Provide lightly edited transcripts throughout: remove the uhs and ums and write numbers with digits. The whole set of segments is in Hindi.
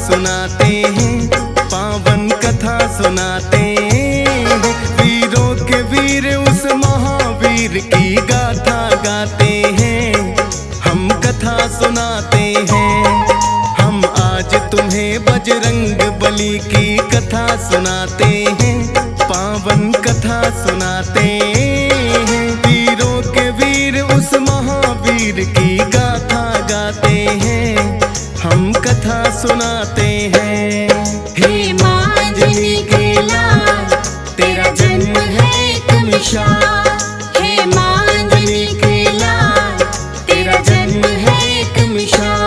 सुनाते हैं, पावन कथा सुनाते हैं। वीरों के वीर उस महावीर की गाथा गाते हैं, हम कथा सुनाते हैं। हम आज तुम्हें बजरंग बली की कथा सुनाते हैं, पावन कथा सुनाते हैं। वीरों के वीर उस महावीर की गाथा गाते हैं, हम कथा सुनाते हैं। हे माँ अंजनी के लाल, तेरा जन्म है एक मिसाल। हे माँ अंजनी के लाल, तेरा जन्म है एक मिसाल।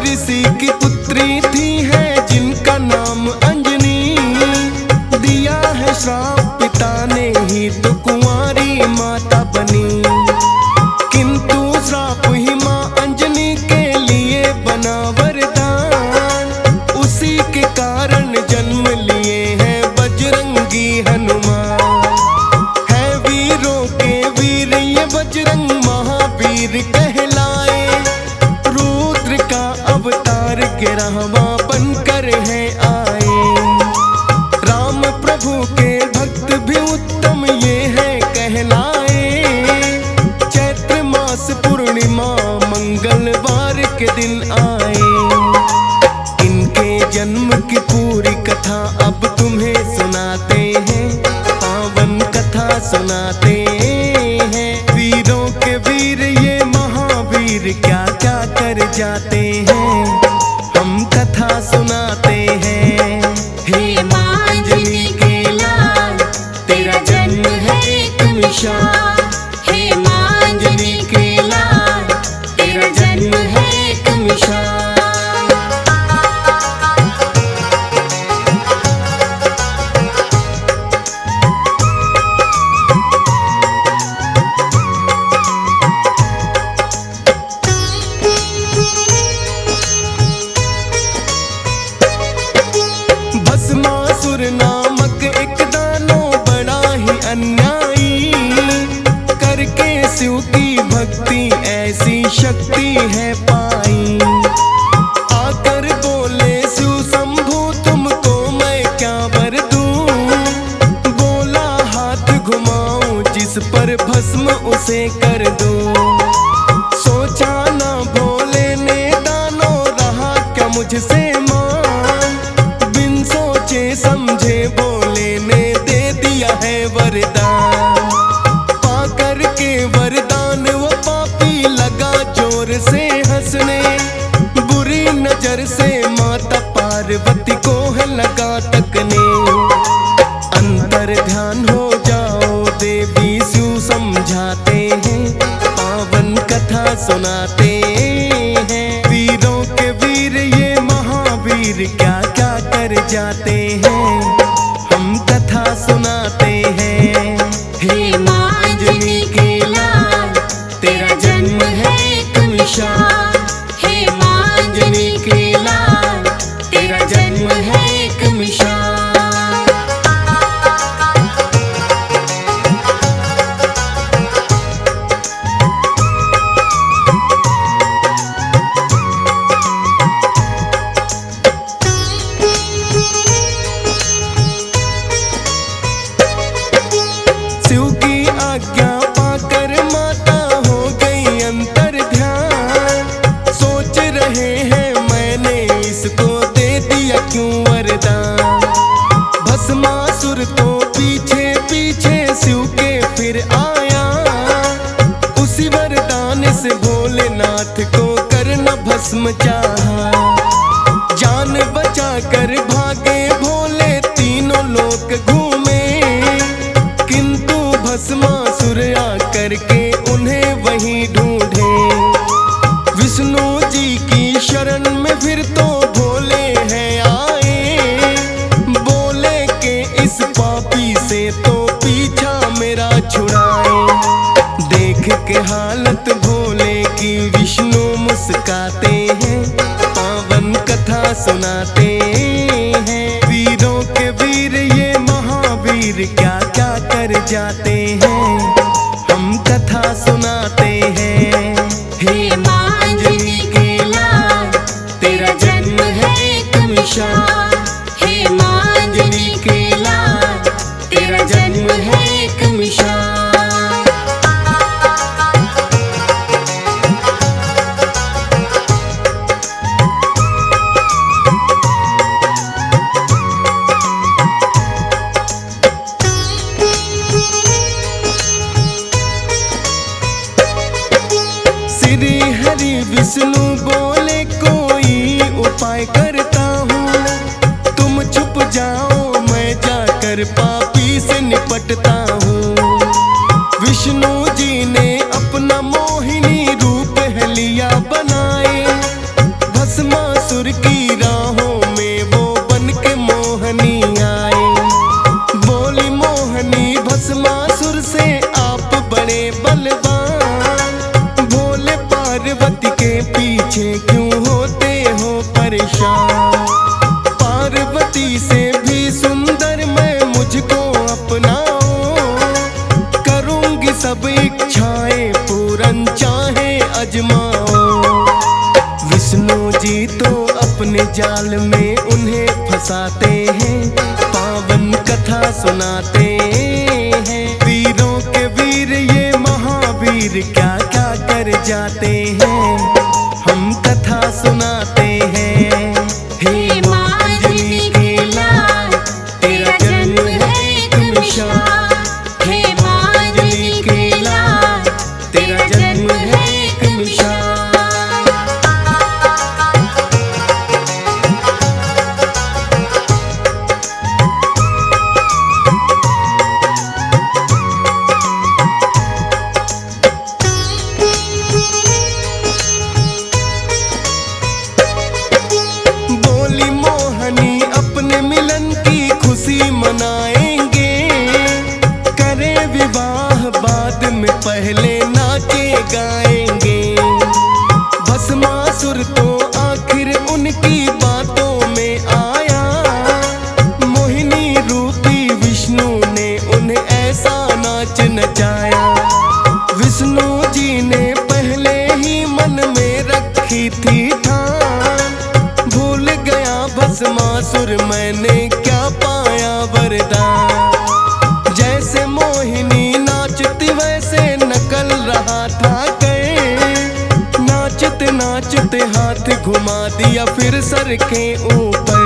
ऋषि की पुत्री थी है जिनका नाम अंजनी, दिया है श्राप पिता ने ही तो कुंवारी माता बनी। किंतु श्राप ही माँ अंजनी के लिए बना वरदान, उसी के कारण जन्म लिए हैं बजरंगी हनुमान। है वीरों के वीर ये बजरंग महावीर कहलाए, अवतार के रहवा बनकर है आए। राम प्रभु के भक्त भी उत्तम ये है कहलाए। चैत्र मास पूर्णिमा मंगलवार के दिन आए। इनके जन्म की पूरी कथा अब तुम्हें सुनाते हैं, पावन कथा सुनाते हैं। वीरों के वीर ये महावीर क्या क्या कर जाते हैं, हम कथा सुनाते हैं। हे माँ अंजनी के लाल, तेरा जन्म है एक मिसाल। हे माँ अंजनी के लाल, तेरा जन्म है एक मिसाल। भस्मासुर नामक एक दानव बड़ा ही अन्यायी, करके शिव की भक्ति ऐसी शक्ति है पाई। आकर बोले शिव शंभु तुमको मैं क्या वर दूं, बोला हाथ घुमाऊं जिस पर भस्म उसे कर दूं। सोचा ना भोले ने दानव रहा क्या मुझसे समझे बोले ने दे दिया है वरदान। पाकर के वरदान वो पापी लगा जोर से हंसने, बुरी नजर से माता पार्वती को है लगा तकने। अंतर ध्यान हो जाओ देवी शिव समझाते हैं, पावन कथा सुनाते हैं। वीरों के वीर ये महावीर क्या क्या कर जाते हैं, हम कथा सुनाते हैं। हे माँ अंजनी के लाल, तेरा जन्म है एक मिसाल। हे माँ अंजनी के लाल, तेरा जन्म है एक मिसाल। शिव की आज्ञा पाकर माता हो गई अंतर ध्यान। सोच रहे हैं मैंने इसको दे दिया क्यों वरदान। भस्मासुर तो पीछे पीछे शिव के फिर आया, उसी वरदान से भोलेनाथ को करना भस्म चाहा। जान बचा कर भागे भोले तीनों लोक घूमे, किंतु भस्मासुर आकर के उन्हें वहीं ढूंढे। विष्णु जी की शरण में फिर तो भोले हैं आए, बोले के इस पापी से तो पीछा मेरा छुड़ाए। देख के हालत भोले की विष्णु मुस्काते हैं, पावन कथा सुनाते हैं। वीरों के वीर ये महावीर क्या क्या कर जाते हैं, हम कथा सुनाते हैं। हे माँ अंजनी के लाल, तेरा जन्म है एक मिसाल। हे माँ अंजनी के लाल, तेरा जन्म है एक मिसाल। श्री हरि विष्णु बोले कोई उपाय करता हूँ, तुम छुप जाओ मैं जाकर पापी से निपटता हूँ। विष्णु जी ने अपना मोहिनी रूप हलिया बनाए, भस्मासुर की राहों में वो बन के मोहनी आए। बोली मोहनी भस्मासुर से आप बड़े बलवान, पार्वती के पीछे क्यों होते हो परेशान। पार्वती से भी सुंदर मैं मुझको अपनाओ, करूंगी सब इच्छाएं पूरन चाहे अजमाओ। विष्णु जी तो अपने जाल में उन्हें फंसाते हैं, पावन कथा सुनाते हैं। वीरों के वीर ये महावीर क्या क्या कर जाते हैं, हम कथा सुनाते हैं। हे माँ अंजनी के लाल, तेरा जन्म है एक मिसाल। हे माँ अंजनी के लाल, तेरा जन्म है एक मिसाल। बोली मोहनी अपने मिलन की खुशी मनाएंगे, करें विवाह बाद में पहले नाचे गाएंगे। भस्मासुर तो आखिर उनकी बातों में आया, मोहिनी रूपी विष्णु ने उन्हें ऐसा नाच नचाया। विष्णु जी ने पहले ही मन में रखी थी ठान, भूल गया भस्मासुर मैंने क्या पाया वरदान। जैसे मोहिनी नाचती वैसे नकल रहा था कहीं, नाचते नाचते हाथ घुमा दिया फिर सर के ऊपर।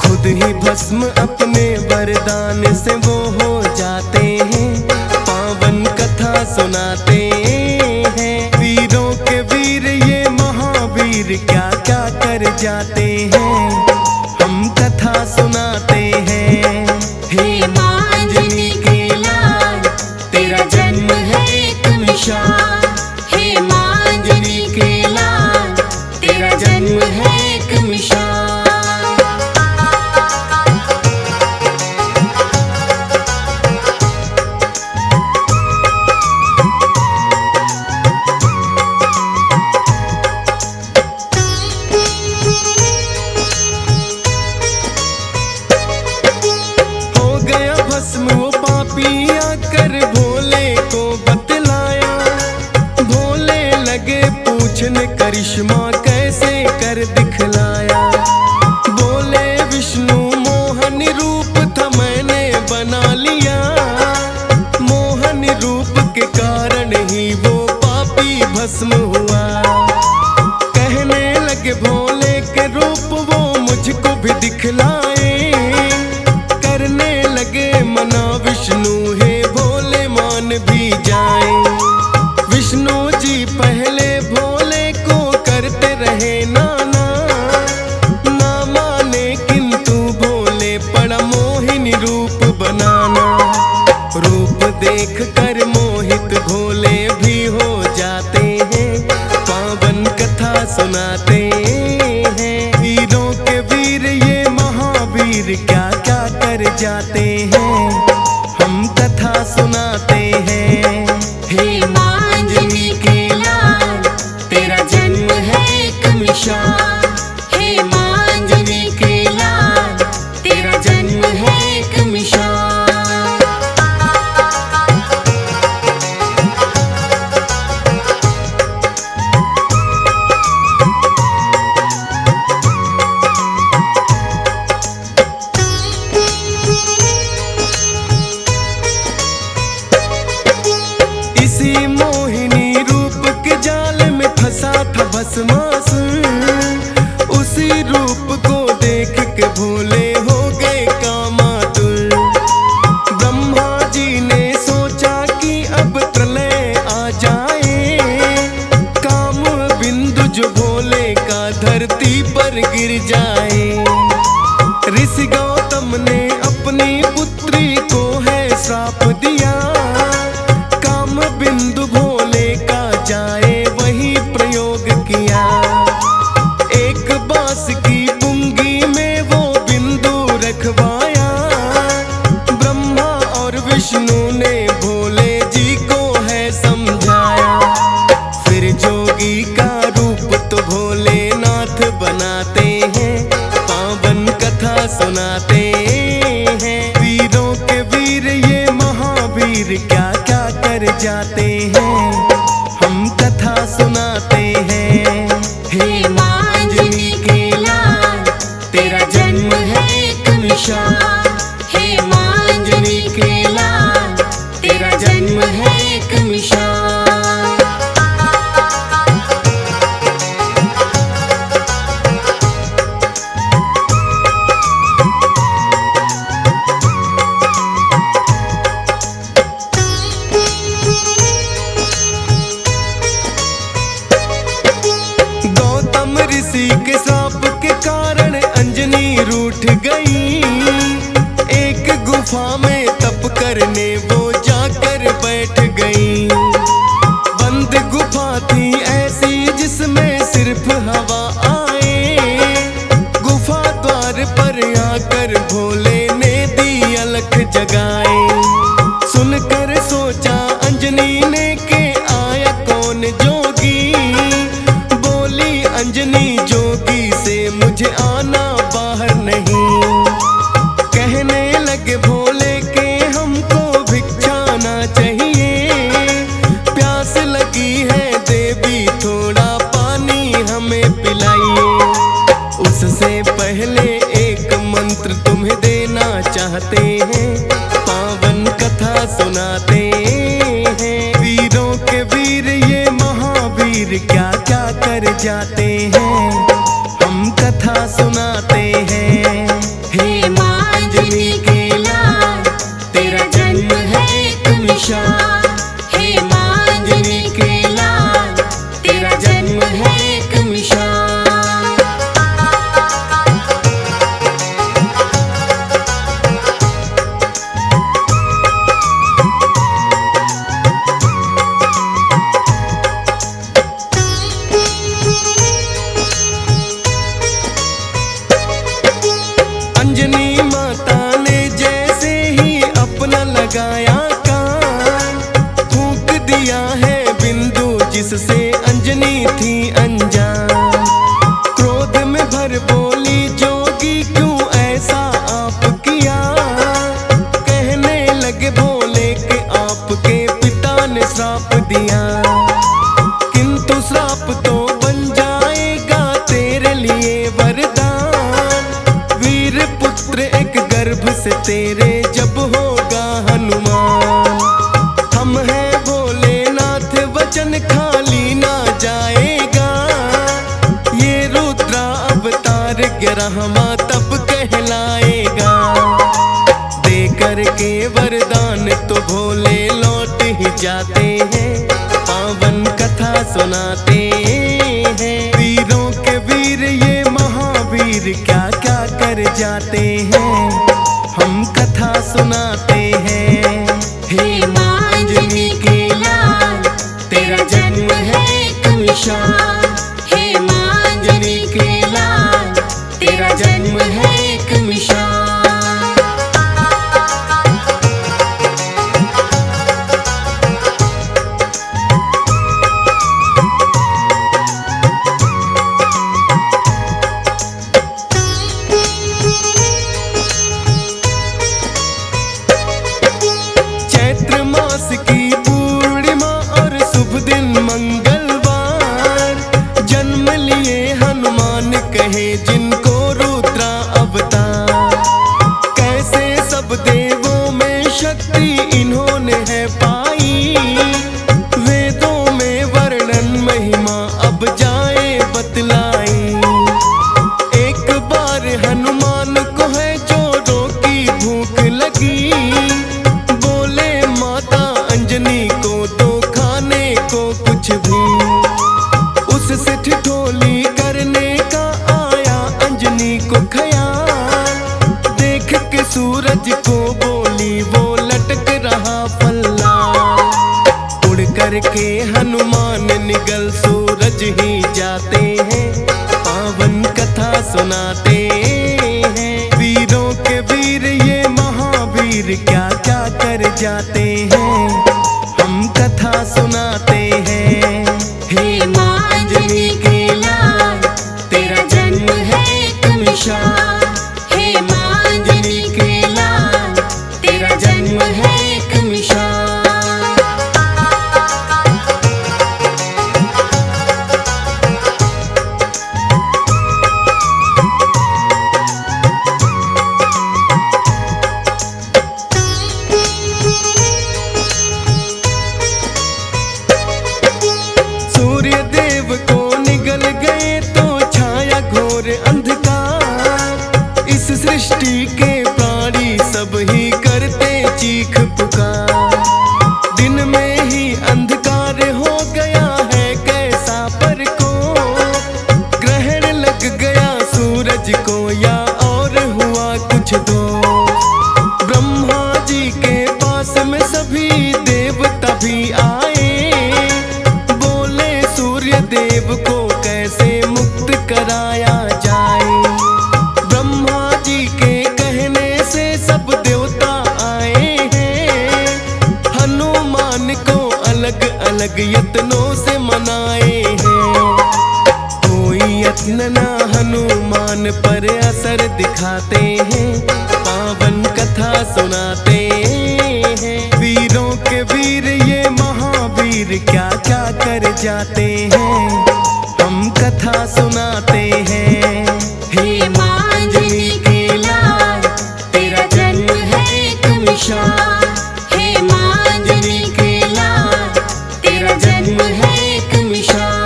खुद ही भस्म अपने वरदान से वो हो जाते हैं, पावन कथा सुनाते हैं। वीरों के वीर ये महावीर क्या क्या कर जाते हैं, हम कथा सुनाते हैं। हे माँ अंजनी के लाल, तेरा जन्म है एक मिसाल। हे माँ अंजनी के लाल, तेरा जन्म है एक मिसाल। भस्म वो पापी आकर भोले को बतलाया, भोले लगे पूछने करिश्मा कैसे कर दिखलाया। बोले विष्णु मोहन रूप था मैंने बना लिया, मोहन रूप के कारण ही वो पापी भस्म हुआ। कहने लगे भोले के रूप वो मुझको भी दिखलाए, करने लगे मना विष्णु है भोले मान भी जाए। विष्णु जी पहले भोले को करते रहे नाना, ना माने किंतु भोले पड़ा मोहिनी रूप बनाना। रूप देख कर मोहित भोले भी हो जाते हैं, पावन कथा सुनाते हैं। वीरों के वीर ये महावीर क्या क्या कर जाते हैं, हम कथा सुनाते हैं। हे माँ अंजनी के लाल, तेरा मिसाल। हे मांजनी के लाल तेरा जन्म है एक मिसाल। इसी मोहिनी रूप के जाल में फंसा था भस्मासुर। उसी रूप को देख के भोले हो गए कामातुर। ब्रह्मा जी ने सोचा कि अब प्रलय आ जाए। काम बिंदु जो भोले का धरती पर गिर जाए। ऋषि गौतम ने अपनी पुत्री को है श्राप दिया। काम बिंदु भोले का जाए वही प्रयोग किया। एक बांस की पुंगी में वो बिंदु रखवाया। ब्रह्मा और विष्णु ने भोले जी को है समझाया। फिर जोगी का रूप तो भोलेनाथ बनाते हैं। पावन कथा सुनाते हैं। वीरों के वीर ये महावीर क्या क्या कर जाते हैं। हम कथा सुनाते हैं। हे मांजनी के लाल तेरा जन्म है एक मिसाल। हे मांजनी के लाल तेरा जन्म है एक मिसाल। गौतम ऋषि के श्राप के कारण अंजनी रूठ गई। एक गुफा में तप करने वो जाकर बैठ गई। बंद गुफा थी ऐसी जिसमें सिर्फ हवा आए। गुफा द्वार पर आकर भोले ने दी अलख जगाए। सुनकर सोचा अंजनी ने के आया कौन जोगी। बोली अंजनी जोगी से मुझे आना बाहर नहीं। कहने लगे भोले के हमको भिक्षाना चाहिए। प्यास लगी है देवी थोड़ा पानी हमें पिलाइए। उससे पहले एक मंत्र तुम्हें देना चाहते हैं। पावन कथा सुनाते हैं। वीरों के वीर ये महावीर क्या क्या कर जाते हैं। हम कथा सुनाते हैं। हे मांजनी के लाल तेरा जन्म है एक मिसाल। हे मांजनी के लाल तेरा जन्म है एक मिसाल। अंजनी माता ने जैसे ही अपना लगाया कान। फूंक दिया है बिंदु जिससे अंजनी थी अनजान। क्रोध में भर बोली जोगी क्यों ऐसा आप किया। कहने लगे भोले के आपके पिता ने श्राप दिया। किंतु श्राप तो बन जाएगा तेरे लिए वरदान। वीर पुत्र एक गर्भ से तेरे जब होगा हनुमान। हम हैं भोलेनाथ वचन खाली ना जाएगा। ये रुद्रा अवतार 11वां तब कहलाएगा। देकर के वरदान तो भोले लौट ही जाते हैं। पावन कथा सुनाते हैं। वीरों के वीर ये महावीर क्या क्या कर जाते हैं। हम कथा सुनाते हैं। हे मांजनी के लाल तेरा जन्म है एक मिसाल। हे मांजनी के लाल तेरा जन्म है एक मिसाल। इसलिए हनुमान कहे जिनको रुद्रा अवतार। कैसे सब देवों में शक्ति इन्होंने है पाई, वेदों में वर्णन महिमा अब जाए बतलाई। एक बार हनुमान को है चोरों की भूख लगी, बोले माता अंजनी को दो खाने को कुछ भी। उससे ठिठोली करने का आया अंजनी को ख्याल, देख के सूरज को बोली वो लटक रहा फल्ला। उड़ करके हनुमान निगल सूरज ही जाते हैं, पावन कथा सुनाते हैं। वीरों के वीर ये महावीर क्या क्या कर जाते हैं, हम कथा सुनाते हैं। हे माँ अंजनी के लाल, तेरा जन्म है एक मिसाल। हे माँ अंजनी के लाल, तेरा जन्म है एक मिसाल। सूर्य देव को निगल गए तो छाया घोर अंधकार, इस सृष्टि के प्राणी सब ही करते चीख पुकार। दिन में ही अंधकार हो गया है कैसा पर को, ग्रहण लग गया सूरज को या और हुआ कुछ दो। ब्रह्मा जी के पास में सभी देवता भी आए, बोले सूर्य देव को कैसे मुक्त कराया जाए। ब्रह्मा जी के कहने से सब देवता आए हैं, हनुमान को अलग अलग यत्नों से मनाए हैं। कोई यत्न ना हनुमान पर असर दिखाते हैं, पावन कथा सुनाते हैं। वीरों के वीर ये महावीर क्या क्या कर जाते हैं, हम कथा सुनाते हैं। हे माँ अंजनी के लाल, तेरा जन्म है एक मिसाल। हे माँ अंजनी के लाल, तेरा जन्म है एक मिसाल।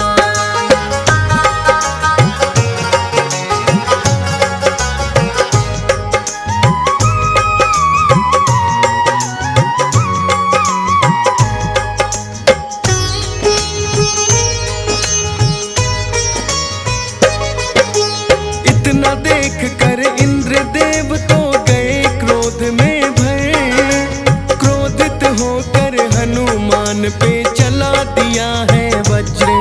इतना देख कर इंद्र देव तो गए क्रोध में भय, क्रोधित होकर हनुमान पे चला दिया है वज्र।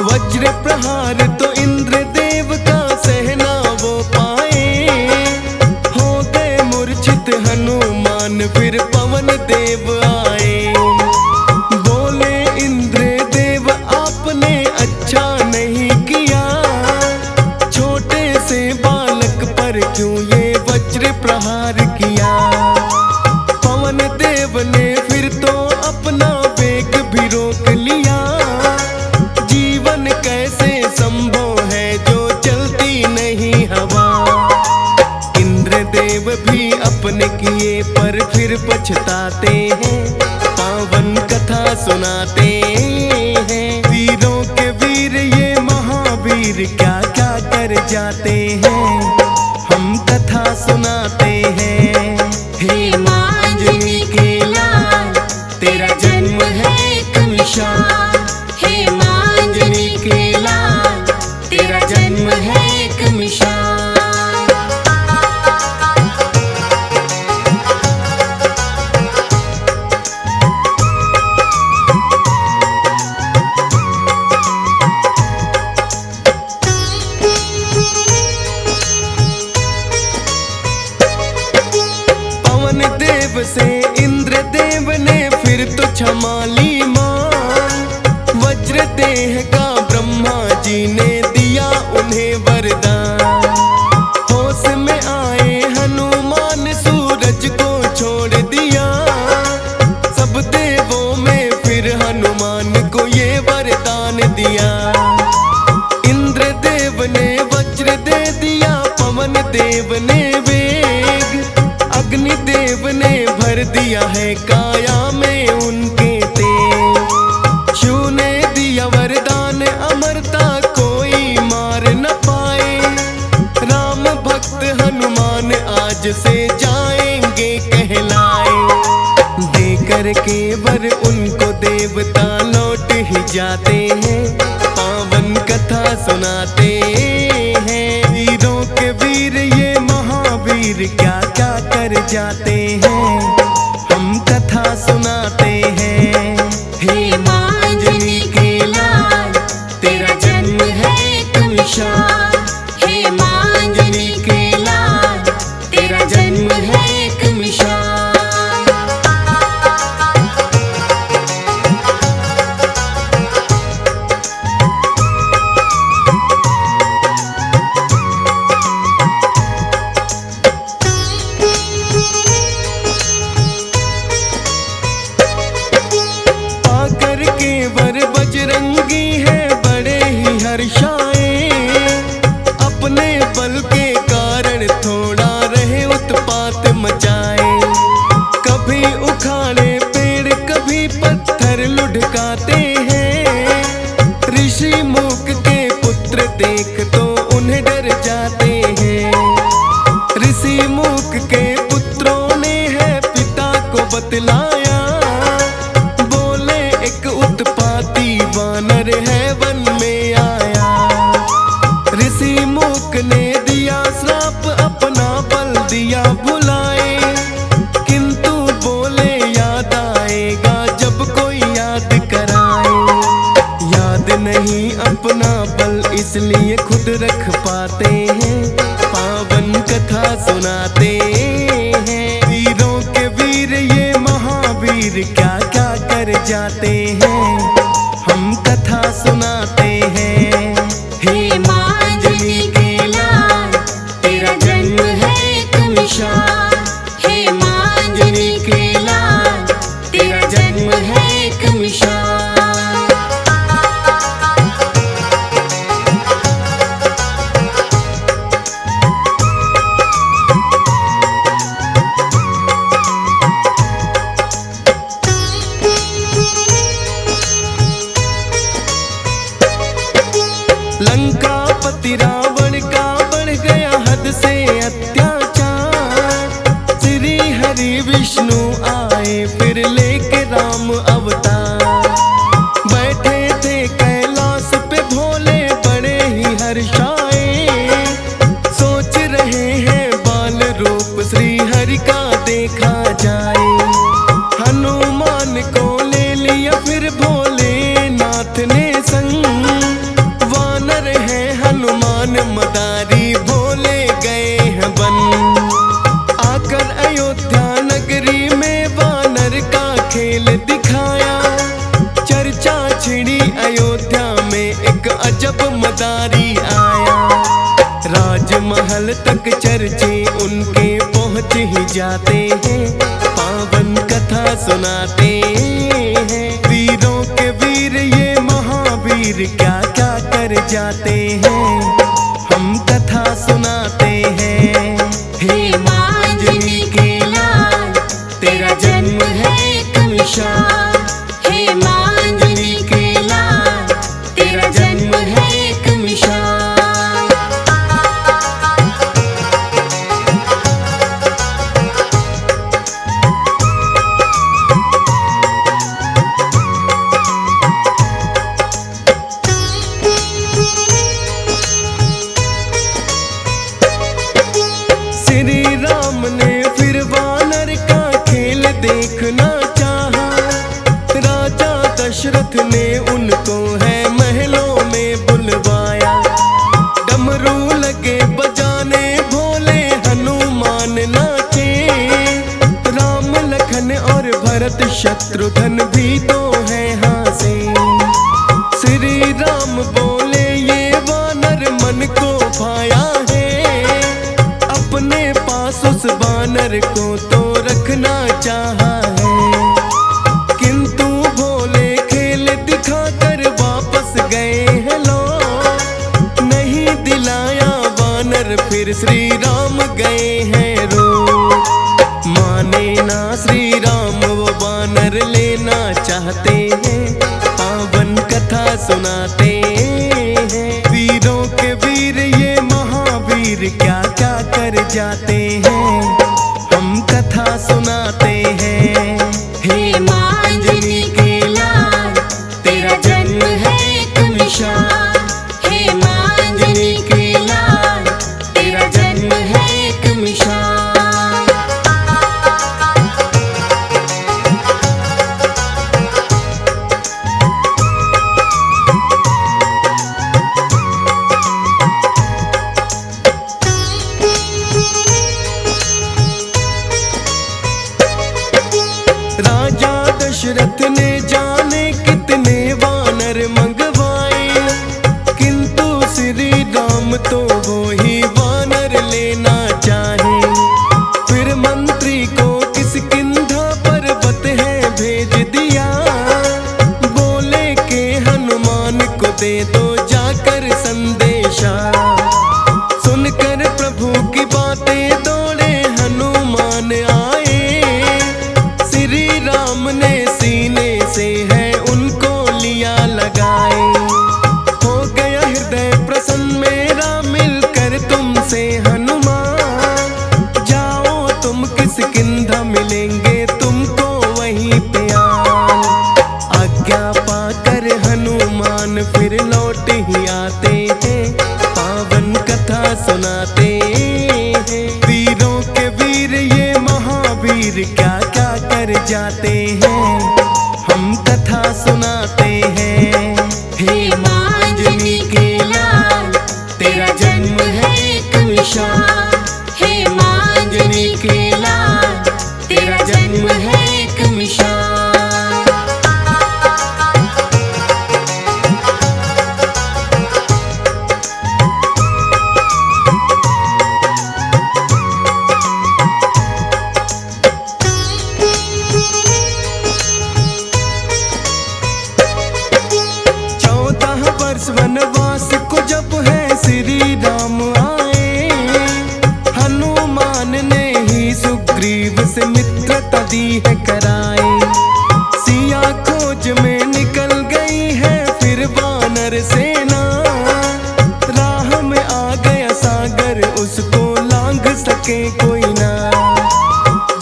वज्र प्रहार तो इंद्र देव का सहना वो पाए, हो गए मूर्छित हनुमान फिर पवन देव आए। बोले इंद्र देव आपने अच्छा नहीं किया, छोटे से बालक पर क्यों ये वज्र प्रहार किया। पवन देव ने फिर तो अपना वेग भी रोक लिया, जीवन कैसे संभव है जो चलती नहीं हवा। इंद्र देव भी अपने किए पर फिर पछताते हैं, पावन कथा सुनाते हैं। वीरों के वीर ये महावीर क्या क्या कर जाते हैं, हम कथा सुनाते हैं। हे माँ अंजनी के लाल, तेरा जन्म है एक मिसाल। हे माँ अंजनी के लाल, तेरा जन्म है एक मिसाल। पवन देव से इंद्र देव ने फिर तो क्षमा ली मान, वज्र देह का ब्रह्मा जी ने दिया उन्हें वरदान। होश में आए हनुमान सूरज को छोड़ दिया, सब देवों में फिर हनुमान को ये वरदान दिया। देव ने वेग, अग्निदेव ने भर दिया है काया में उनके तेज। शिव ने दिया वरदान अमरता कोई मार न पाए, राम भक्त हनुमान आज से जाएंगे कहलाए। देकर के वर उनको देवता लौट ही जाते हैं, पावन कथा सुनाते हैं। वीरों के वीर ये महावीर क्या क्या कर जाते हैं, हम कथा सुनाते हैं। हे माँ अंजनी के लाल, तेरा जन्म है एक मिसाल। हे माँ अंजनी के लाल, तेरा जन्म है एक मिसाल। पाकर के वर बजरंगी है बड़े ही हर्षाए, अपने बल के कारण थोड़ा रहे उत्पात मचाए। कभी उखाड़े पेड़ कभी पत्थर लुढ़काते हैं, ऋषि मूक के पुत्र देख तो उन्हें डर जाते हैं। ऋषि मूक के पुत्रों ने है पिता को बतलाया, बोले एक उत्पाती वानर है वन में आया। ऋषि मूक ने दिया श्राप अपना बल दिया भुलाए, किंतु बोले याद आएगा जब कोई याद कराए। याद नहीं अपना बल इसलिए खुद रख पाते हैं, पावन कथा सुनाते हैं। वीरों के वीर ये महावीर क्या क्या कर जाते हैं, हम कथा सुनाते हैं। हे माँ अंजनी के लाल, तेरा जन्म है एक मिसाल। हे माँ अंजनी के लाल, तेरा जन्म है एक मिसाल। लंकापति रावण का बढ़ गया हद से अत्याचार, श्री हरि विष्णु आए फिर लेके राम अवतार। बैठे थे कैलाश पे भोले बड़े ही हर्षाए, सोच रहे हैं बाल रूप श्री हरि का देखा जाए। हनुमान को ले लिया फिर भोलेनाथ ने संग, वानर है हनुमान मदारी भोले गए हैं बन। आकर अयोध्या नगरी में वानर का खेल दिखाया, चर्चा छिड़ी अयोध्या में एक अजब मदारी आया। राजमहल तक चर्चे उनके पहुंच ही जाते हैं, पावन कथा सुनाते हैं। वीरों के वीर ये महावीर क्या क्या कर जाते हैं, हम कथा सुनाते हैं। हे माँ अंजनी के लाल, तेरा जन्म है एक मिसाल। हे माँ अंजनी के लाल, तेरा जन्म है एक मिसाल। श्री राम ने फिर वानर का खेल देखना चाहा, राजा दशरथ ने उनको है महलों में बुलवाया। डमरू लगे बजाने भोले हनुमान नाचे, राम लखन और भरत शत्रुघ्न भी तो है हासे। श्री राम बोले ये वानर मन को भाया है, अपने पास उस वानर को तो रखना चाहा है। किंतु भोले खेल दिखाकर वापस गए हैं लोग, नहीं दिलाया वानर फिर फिर श्री राम गए हैं रोज। माने ना श्री राम वो वानर लेना चाहते हैं, पावन कथा सुनाते हैं। वीरों के वीर ये महावीर क्या क्या कर जाते हैं, हम कथा सुनाते हैं। हे माँ अंजनी के लाल, तेरा जन्म है एक मिसाल। हे माँ अंजनी के लाल, तेरा जन्म है एक मिसाल। राजा दशरथ ने जाने कितने वानर मंगवाए, किंतु श्री राम तो वो ही वानर लेना चाहे। फिर मंत्री को किष्किंधा पर्वत है भेज दिया, बोले के हनुमान को दे दो जाकर संदेशा। सुनकर प्रभु की बातें दौड़े हनुमान आए, श्री राम ने सीने से है उनको लिया लगाए। हो गया हृदय प्रसन्न मेरा मिलकर तुमसे हनुमान, जाओ तुम किष्किंधा मिलेंगे तुमको वहीं पे आन। आज्ञा पाकर हनुमान फिर लौट ही आते हैं, पावन कथा सुनाते हैं। वीरों के वीर ये महावीर क्या क्या कर जाते हैं, हम कथा सुनाते हैं। हे माँ अंजनी के लाल, तेरा जन्म है एक मिसाल। हे माँ अंजनी के लाल, तेरा जन्म है एक मिसाल। वनवास को जब है श्री राम आए, हनुमान ने ही सुग्रीव से मित्रता दी है कराए। सिया खोज में निकल गई है फिर वानर सेना, राह में आ गया सागर उसको लांघ सके कोई ना।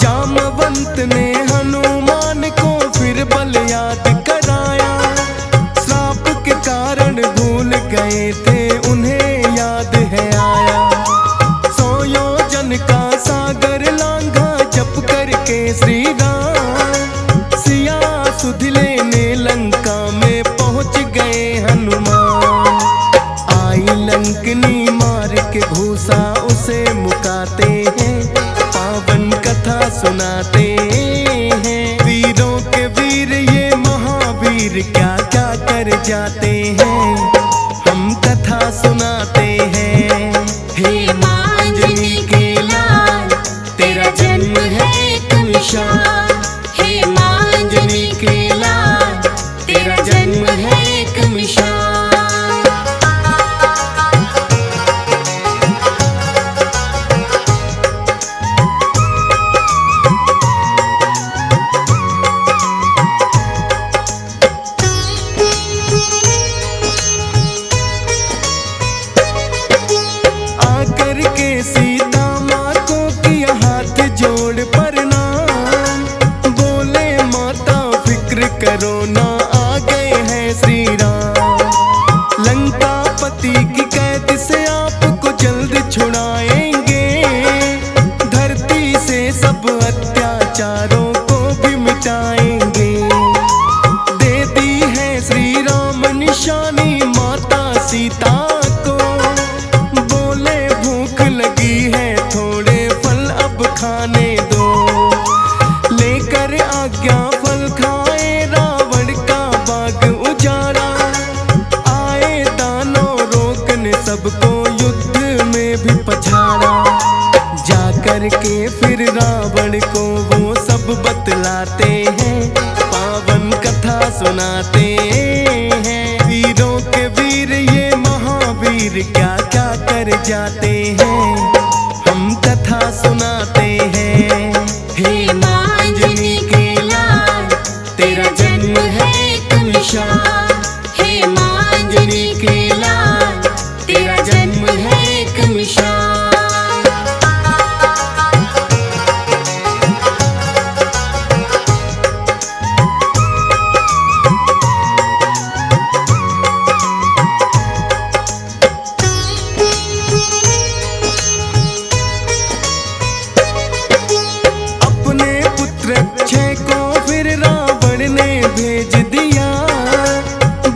जामवंत ने हनुमान को फिर बल याद कराया, श्राप के कारण भूल गए थे उन्हें याद है आया। 100 योजन का सागर लांघा जप करके श्री राम, सिया सुध लेने लंका में पहुंच गए हनुमान। आई लंकनी मार के घूसा उसे मुकाते हैं, पावन कथा सुनाते हैं। वीरों के वीर ये महावीर क्या क्या कर जाते हैं, हम कथा सुनाते हैं। हे माँ अंजनी के लाल, तेरा जन्म है एक मिसाल। हे माँ अंजनी के लाल, तेरा जन्म है एक मिसाल। आकर के सीता माँ को किया हाथ जोड़ प्रणाम, बोले माता फिक्र करो ना आ गए हैं श्री राम। लंका पति की कैद से आपको जल्द छुड़ाएंगे, धरती से सब अत्याचारों को भी मिटाएंगे। दे दी है श्री राम निशानी माता सीता को, बोले भूख लगी है थोड़े फल अब खाने दो। लेकर आज्ञा फल खाए रावण का बाग उजाड़ा, आए दानव रोकने सबको युद्ध में भी पछाड़ा। जाकर के फिर रावण को वो सब बतलाते हैं, पावन कथा सुनाते हैं। वीरों के वीर ये महावीर महावीर क्या क्या कर जाते हैं, हम कथा सुनाते हैं। हे माँ अंजनी के लाल, तेरा जन्म है एक मिसाल। हे माँ अंजनी के लाल, तेरा जन्म है एक मिसाल। अपने पुत्र अक्षय को फिर रावण ने भेज दिया,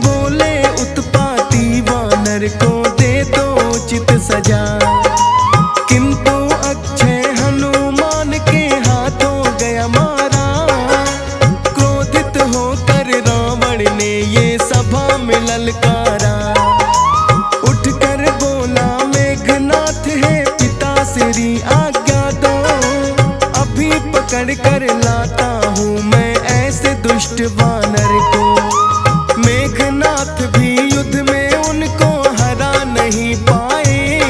बोले उत्पाती वानर को दे दो उचित सजा। किंतु अक्षय हनुमान के हाथों गया मारा, क्रोधित होकर रावण ने ये सभा में ललकारा। उठकर बोला मेघनाथ है पिता श्री आज्ञा दो, अभी पकड़ कर लाता हूँ मैं ऐसे दुष्ट वानर को। मेघनाथ भी युद्ध में उनको हरा नहीं पाए,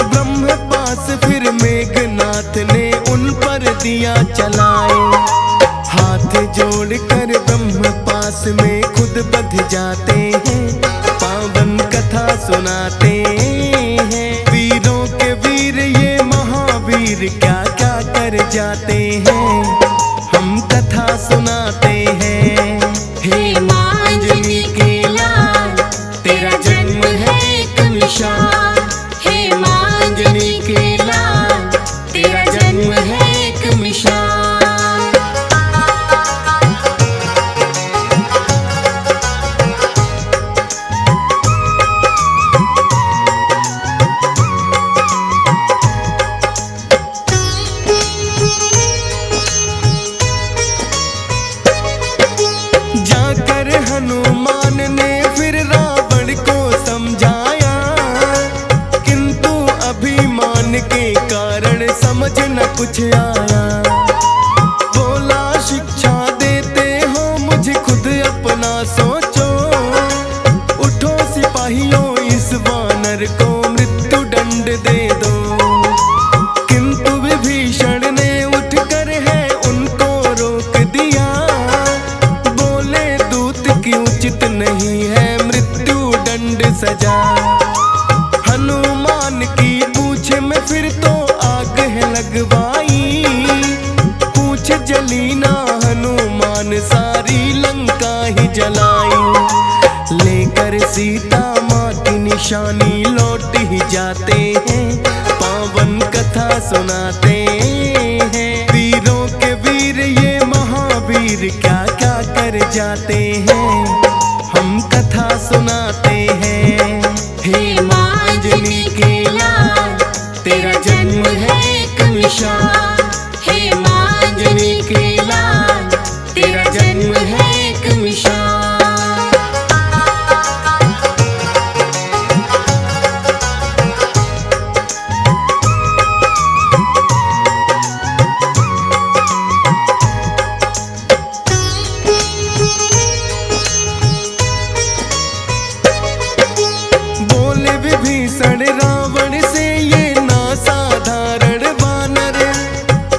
ब्रह्म पास फिर मेघनाथ ने उन पर दिया चलाए। हाथ जोड़कर ब्रह्म पास में खुद बध जाते हैं, पावन कथा सुनाते हैं। वीरों के वीर ये महावीर क्या क्या कर जाते हैं, हम कथा सुनाते हैं। हे माँ अंजनी के लाल, तेरा जन्म है एक मिसाल। हे माँ अंजनी के लाल, तेरा जन्म है एक मिसाल। जाकर हनुमान ने फिर रावण को समझाया, किंतु अभिमान के कारण समझ न कुछ आया। बोला शिक्षा देते हो मुझे खुद अपना सोचो, उठो सिपाहियों इस वानर को मृत्यु दंड दे दो। किंतु विभीषण ने उठकर है उनको रोक दिया, बोले दूत की उचित नहीं है मृत्यु दंड सजा। हनुमान की पूछ में फिर तो आग है लगवाई, पूछ जली ना हनुमान सारी लंका ही जलाई। लेकर सीता माँ की निशानी लौट ही जाते हैं, पावन कथा सुनाते हैं। वीरों के वीर ये महावीर क्या क्या कर जाते हैं, हम कथा सुनाते हैं। हे माँ अंजनी के लाल, तेरा जन्म है एक मिसाल। हे माँ अंजनी के लाल, तेरा जन्म है एक मिसाल। बोले विभीषण रावण से ये ना साधारण वानर,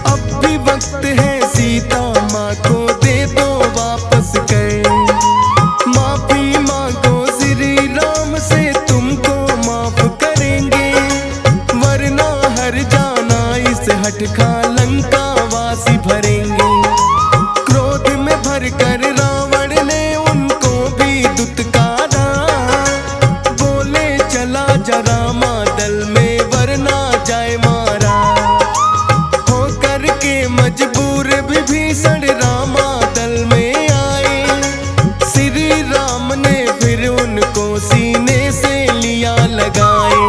अब भी वक्त है सीता माँ को दे दो वापस कर। माफी मांगो श्री राम से तुमको माफ करेंगे, वरना हर जाना इस हटका लंका वासी भरेंगे। क्रोध में भरकर रावण ने उनको भी दुत्कारा, बोले चला जरा मादल में वरना जाए मारा। होकर के मजबूर विभीषण रामादल में आए, श्री राम ने फिर उनको सीने से लिया लगाए।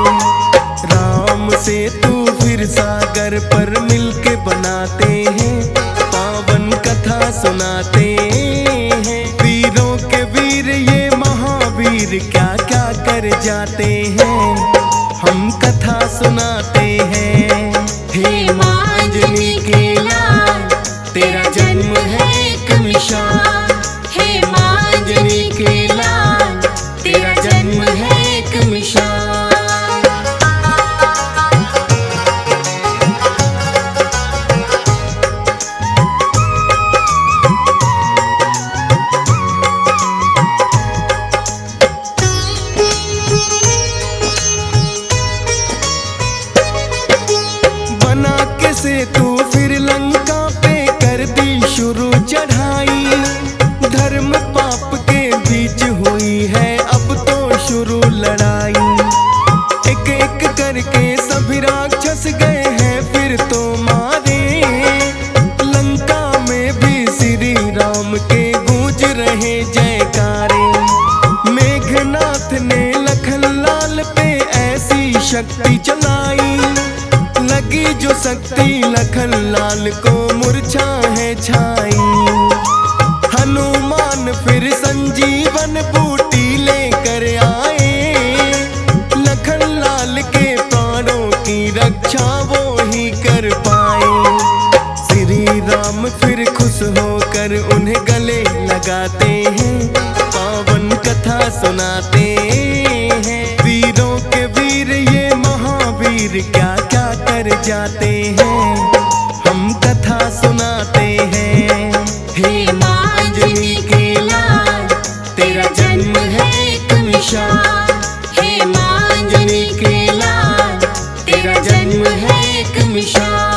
राम से तू फिर सागर पर मिलके बनाते हैं, पावन कथा सुनाते हैं। वीरों के वीर ये महावीर क्या क्या कर जाते हैं, हम कथा सुनाते हैं। हे माँ अंजनी के लाल, तेरा जन्म है एक मिसाल। हे माँ अंजनी के लाल, तेरा जन्म है एक मिसाल। करके सभी राक्षस गए हैं फिर तो मारे। लंका में भी श्री राम के गूंज रहे जयकारे। मेघनाथ ने लखन लाल पे ऐसी शक्ति चलाई, लगी जो शक्ति लखन लाल को मूर्छा है छाई। हनुमान फिर संजीवन बूटी लेकर आए, लखन लाल के प्राणों की रक्षा वो ही कर पाए। श्री राम फिर खुश होकर उन्हें गले लगाते हैं, पावन कथा सुनाते हैं। वीरों के वीर ये महावीर क्या क्या कर जाते हैं, हम कथा सुनाते हैं। हे माँ अंजनी के लाल, तेरा जन्म है एक मिसाल। हे माँ अंजनी के लाल, तेरा जन्म है एक मिसाल।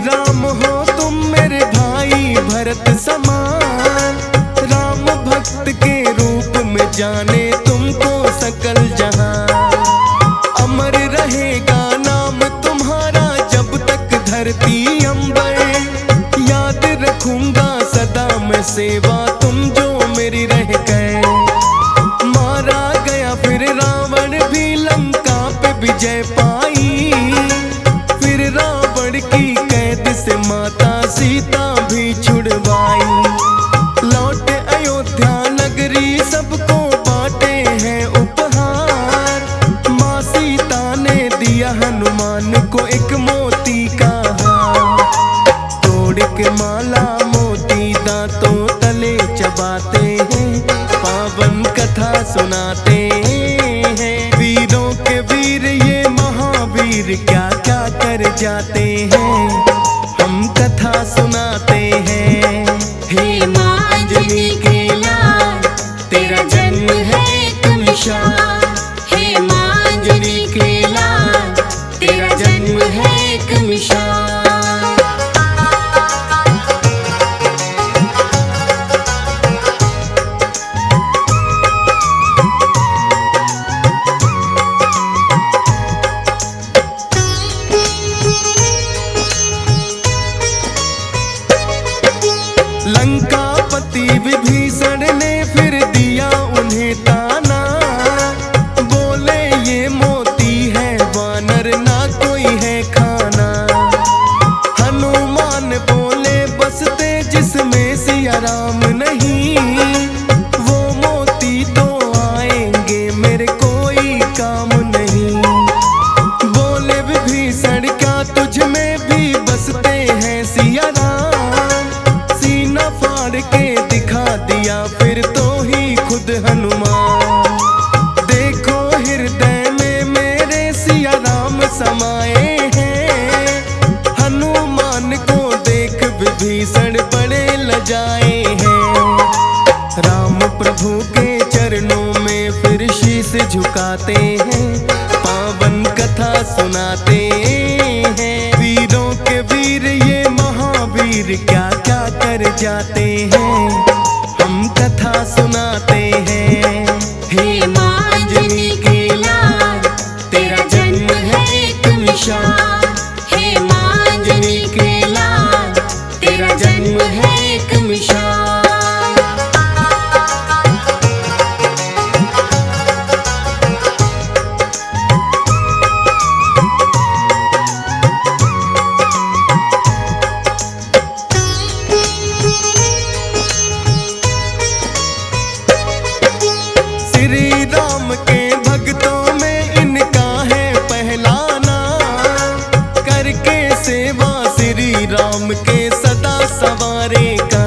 राम हो तुम मेरे भाई भरत समान, राम भक्त के रूप में जाने तुमको सकल जहां। अमर रहेगा नाम तुम्हारा जब तक धरती अंबर, याद रखूंगा सदा मैं सेवा तुम जो मेरी रह गए। मारा गया फिर रावण भी लंका पे विजय पाई, फिर रावण की कैद से माता सीता भी छुड़वाई। लौट अयोध्या नगरी सबको बांटे हैं उपहार, माँ सीता ने दिया हनुमान को एक मोती का हार। तोड़ के माला मोती दांतों तले चबाते हैं, पावन कथा सुनाते हैं। वीरों के वीर ये महावीर क्या क्या कर जाते हैं, हम कथा सुनाते हैं। हे माँ अंजनी के लाल, तेरा जन्म है एक मिसाल। हे माँ अंजनी के लाल, तेरा जन्म है एक मिसाल। लंकापति विभीषण ने फिर दिया उन्हें ताना, बोले ये मोती है वानर ना कोई है खाना। हनुमान बोले बसते जिसमें सिया राम नहीं, वो मोती तो आएंगे मेरे कोई काम नहीं। बोले विभीषण क्या तुझ में भी बसते हैं सिया राम, फाड़ के दिखा दिया फिर तो ही खुद हनुमान। देखो हृदय में मेरे सिया राम समाए हैं, हनुमान को देख विभीषण बड़े लजाए हैं। राम प्रभु के चरणों में फिर शीश झुकाते हैं, पावन कथा सुनाते हैं। वीरों के वीर ये महावीर क्या क्या कर जाते हैं, हम कथा सुनाते हैं। हे माँ अंजनी के लाल, तेरा जन्म है एक मिसाल। हे माँ अंजनी के लाल, तेरा जन्म है एक मिसाल। श्री राम के भक्तों में इनका है पहला नाम, करके सेवा श्री राम के सदा सवारेगा।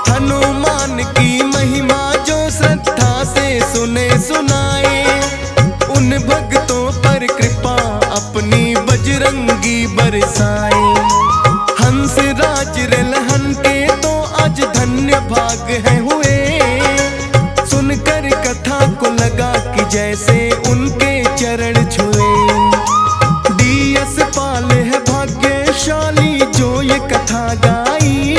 हनुमान की महिमा जो श्रद्धा से सुने सुनाए, उन भक्तों पर कृपा अपनी बजरंगी बरसाए। हंस राज रलहन के तो आज धन्य भाग है हुए, सुनकर जैसे उनके चरण छुए। DS पाल है भाग्यशाली जो ये कथा गाई।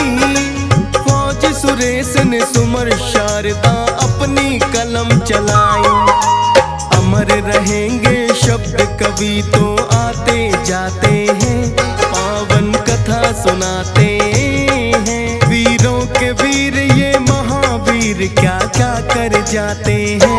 फौज सुरेश ने सुमर शारदा अपनी कलम चलाई। अमर रहेंगे शब्द कवि तो आते जाते हैं, पावन कथा सुनाते हैं। वीरों के वीर ये महावीर क्या क्या कर जाते हैं।